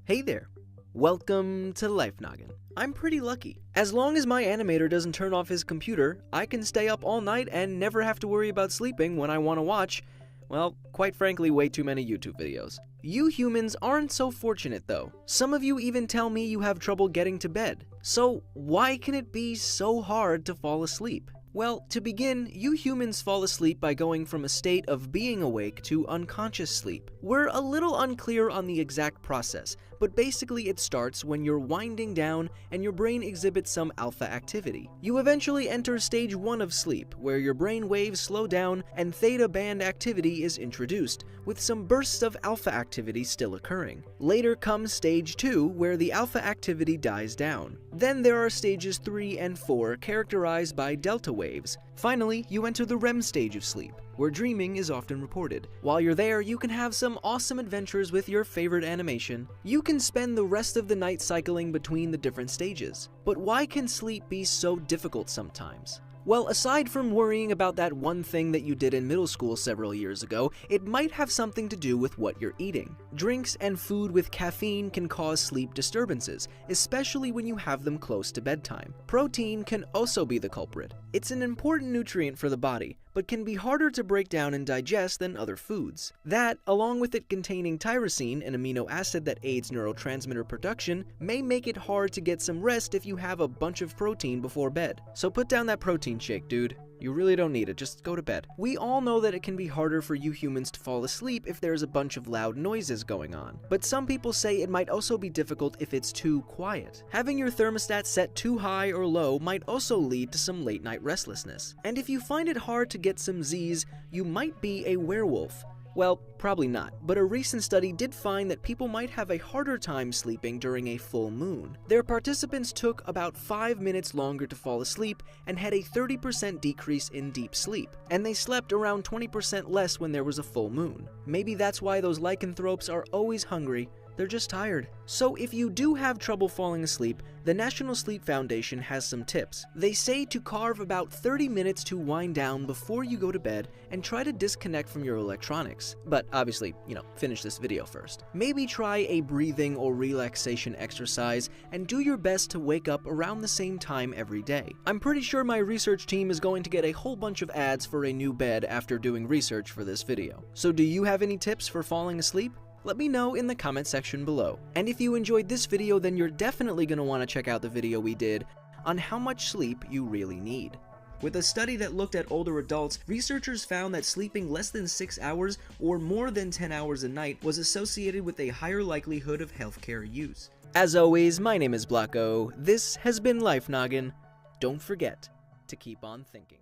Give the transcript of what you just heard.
Hey there, welcome to Life Noggin. I'm pretty lucky. As long as my animator doesn't turn off his computer, I can stay up all night and never have to worry about sleeping when I want to watch, well, quite frankly, way too many YouTube videos. You humans aren't so fortunate though. Some of you even tell me you have trouble getting to bed. So why can it be so hard to fall asleep? Well, to begin, you humans fall asleep by going from a state of being awake to unconscious sleep. We're a little unclear on the exact process, but basically it starts when you're winding down and your brain exhibits some alpha activity. You eventually enter stage 1 of sleep, where your brain waves slow down and theta band activity is introduced, with some bursts of alpha activity still occurring. Later comes stage 2, where the alpha activity dies down. Then there are stages 3 and 4 characterized by delta waves. Finally, you enter the REM stage of sleep, where dreaming is often reported. While you're there, you can have some awesome adventures with your favorite animation. You can spend the rest of the night cycling between the different stages. But why can sleep be so difficult sometimes? Well, aside from worrying about that one thing that you did in middle school several years ago, it might have something to do with what you're eating. Drinks and food with caffeine can cause sleep disturbances, especially when you have them close to bedtime. Protein can also be the culprit. It's an important nutrient for the body, but can be harder to break down and digest than other foods. That, along with it containing tyrosine, an amino acid that aids neurotransmitter production, may make it hard to get some rest if you have a bunch of protein before bed. So put down that protein shake, dude. You really don't need it, just go to bed. We all know that it can be harder for you humans to fall asleep if there's a bunch of loud noises going on, but some people say it might also be difficult if it's too quiet. Having your thermostat set too high or low might also lead to some late night restlessness. And if you find it hard to get some Z's, you might be a werewolf. Well, probably not, but a recent study did find that people might have a harder time sleeping during a full moon. Their participants took about 5 minutes longer to fall asleep and had a 30% decrease in deep sleep, and they slept around 20% less when there was a full moon. Maybe that's why those lycanthropes are always hungry. They're just tired. So if you do have trouble falling asleep, the National Sleep Foundation has some tips. They say to carve about 30 minutes to wind down before you go to bed and try to disconnect from your electronics. But obviously, finish this video first. Maybe try a breathing or relaxation exercise and do your best to wake up around the same time every day. I'm pretty sure my research team is going to get a whole bunch of ads for a new bed after doing research for this video. So do you have any tips for falling asleep? Let me know in the comment section below. And if you enjoyed this video, then you're definitely going to want to check out the video we did on how much sleep you really need. With a study that looked at older adults, researchers found that sleeping less than 6 hours or more than 10 hours a night was associated with a higher likelihood of healthcare use. As always, my name is Blocko. This has been Life Noggin. Don't forget to keep on thinking.